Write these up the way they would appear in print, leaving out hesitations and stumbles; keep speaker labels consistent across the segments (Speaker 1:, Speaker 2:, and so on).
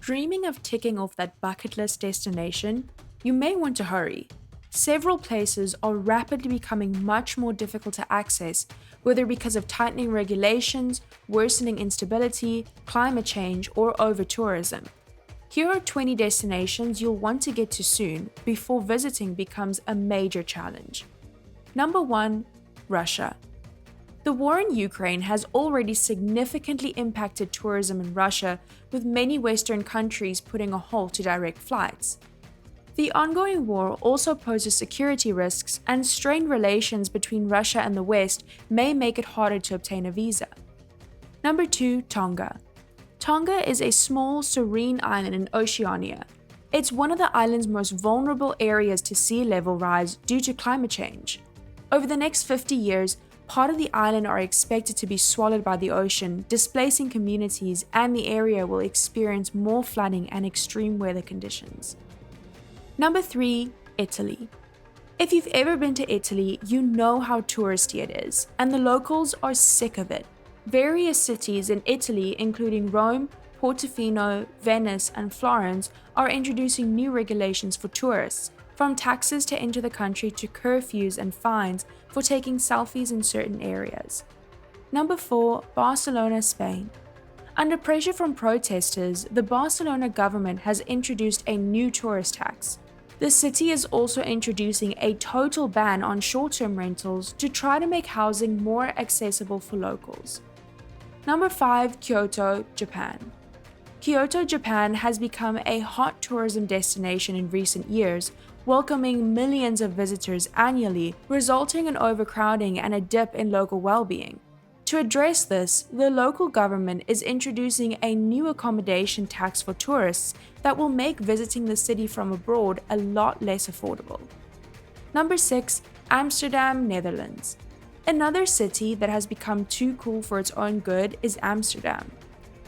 Speaker 1: Dreaming of ticking off that bucket list destination? You may want to hurry. Several places are rapidly becoming much more difficult to access, whether because of tightening regulations, worsening instability, climate change, or over tourism. Here are 20 destinations you'll want to get to soon before visiting becomes a major challenge. Number 1. Russia. The war in Ukraine has already significantly impacted tourism in Russia, with many Western countries putting a halt to direct flights. The ongoing war also poses security risks, and strained relations between Russia and the West may make it harder to obtain a visa. Number 2. Tonga. Tonga is a small, serene island in Oceania. It's one of the island's most vulnerable areas to sea level rise due to climate change. Over the next 50 years, part of the island are expected to be swallowed by the ocean, displacing communities, and the area will experience more flooding and extreme weather conditions. Number 3. Italy. If you've ever been to Italy, you know how touristy it is, and the locals are sick of it. Various cities in Italy, including Rome, Portofino, Venice, and Florence, are introducing new regulations for tourists, from taxes to enter the country to curfews and fines for taking selfies in certain areas. Number 4. Barcelona, Spain. Under pressure from protesters, the Barcelona government has introduced a new tourist tax. The city is also introducing a total ban on short-term rentals to try to make housing more accessible for locals. Number 5. Kyoto, Japan. Kyoto, Japan has become a hot tourism destination in recent years, welcoming millions of visitors annually, resulting in overcrowding and a dip in local well-being. To address this, the local government is introducing a new accommodation tax for tourists that will make visiting the city from abroad a lot less affordable. Number 6. Amsterdam, Netherlands. Another city that has become too cool for its own good is Amsterdam.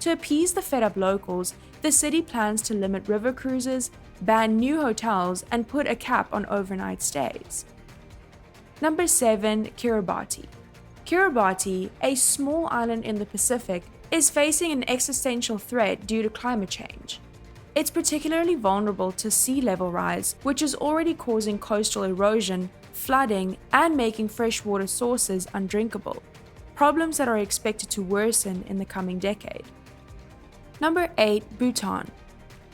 Speaker 1: To appease the fed-up locals, the city plans to limit river cruises, ban new hotels, and put a cap on overnight stays. Number 7. Kiribati. Kiribati, a small island in the Pacific, is facing an existential threat due to climate change. It's particularly vulnerable to sea level rise, which is already causing coastal erosion, flooding, and making freshwater sources undrinkable, problems that are expected to worsen in the coming decade. Number 8. Bhutan.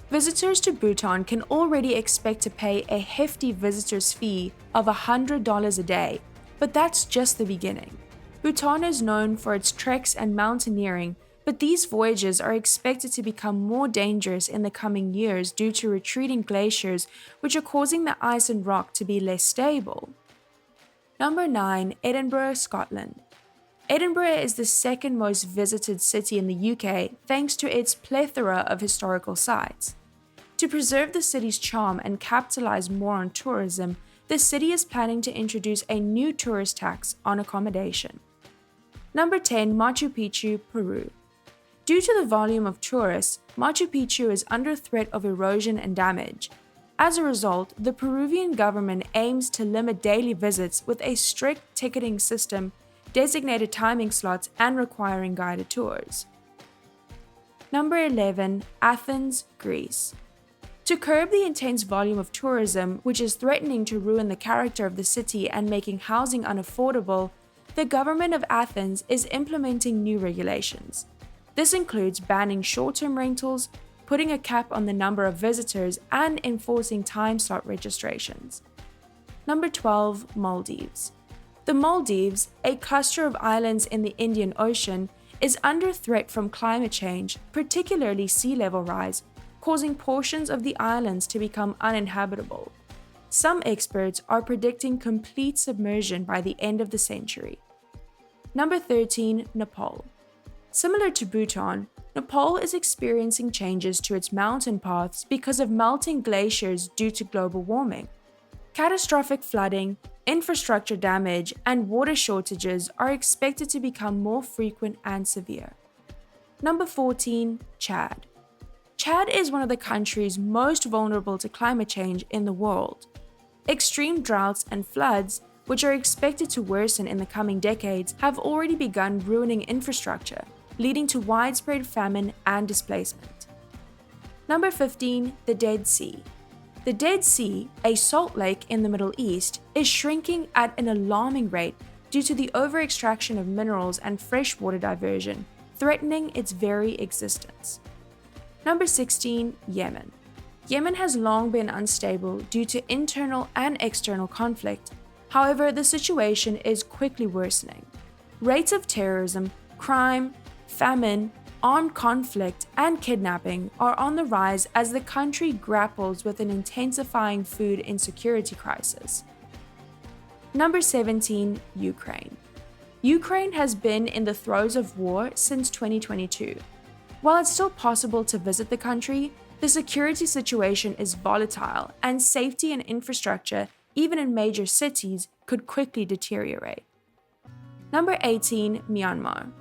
Speaker 1: Visitors to Bhutan can already expect to pay a hefty visitor's fee of $100 a day, but that's just the beginning. Bhutan is known for its treks and mountaineering, but these voyages are expected to become more dangerous in the coming years due to retreating glaciers, which are causing the ice and rock to be less stable. Number 9. Edinburgh, Scotland. Edinburgh is the second most visited city in the UK thanks to its plethora of historical sites. To preserve the city's charm and capitalize more on tourism, the city is planning to introduce a new tourist tax on accommodation. Number 10. Machu Picchu, Peru. Due to the volume of tourists, Machu Picchu is under threat of erosion and damage. As a result, the Peruvian government aims to limit daily visits with a strict ticketing system, designated timing slots, and requiring guided tours. Number 11. Athens, Greece. To curb the intense volume of tourism, which is threatening to ruin the character of the city and making housing unaffordable, the government of Athens is implementing new regulations. This includes banning short-term rentals, putting a cap on the number of visitors, and enforcing time slot registrations. Number 12. Maldives. The Maldives, a cluster of islands in the Indian Ocean, is under threat from climate change, particularly sea level rise, causing portions of the islands to become uninhabitable. Some experts are predicting complete submersion by the end of the century. Number 13. Nepal. Similar to Bhutan, Nepal is experiencing changes to its mountain paths because of melting glaciers due to global warming. Catastrophic flooding, infrastructure damage, and water shortages are expected to become more frequent and severe. Number 14. Chad. Chad is one of the countries most vulnerable to climate change in the world. Extreme droughts and floods, which are expected to worsen in the coming decades, have already begun ruining infrastructure, leading to widespread famine and displacement. Number 15, the Dead Sea. The Dead Sea, a salt lake in the Middle East, is shrinking at an alarming rate due to the over-extraction of minerals and freshwater diversion, threatening its very existence. Number 16, Yemen. Yemen has long been unstable due to internal and external conflict. However, the situation is quickly worsening. Rates of terrorism, crime, famine, armed conflict, and kidnapping are on the rise as the country grapples with an intensifying food insecurity crisis. Number 17, Ukraine. Ukraine has been in the throes of war since 2022. While it's still possible to visit the country, the security situation is volatile and safety and infrastructure, even in major cities, could quickly deteriorate. Number 18, Myanmar.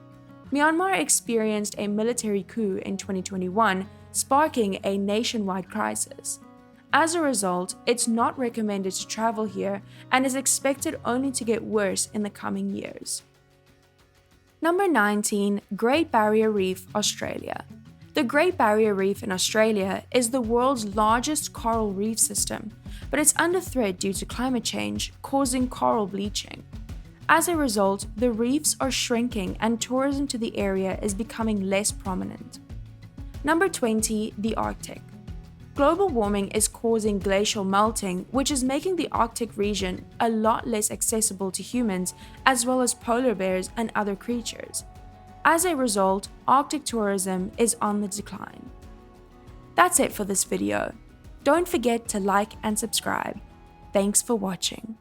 Speaker 1: Myanmar experienced a military coup in 2021, sparking a nationwide crisis. As a result, it's not recommended to travel here and is expected only to get worse in the coming years. Number 19, Great Barrier Reef, Australia. The Great Barrier Reef in Australia is the world's largest coral reef system, but it's under threat due to climate change, causing coral bleaching. As a result, the reefs are shrinking and tourism to the area is becoming less prominent. Number 20, the Arctic. Global warming is causing glacial melting, which is making the Arctic region a lot less accessible to humans, as well as polar bears and other creatures. As a result, Arctic tourism is on the decline. That's it for this video. Don't forget to like and subscribe. Thanks for watching.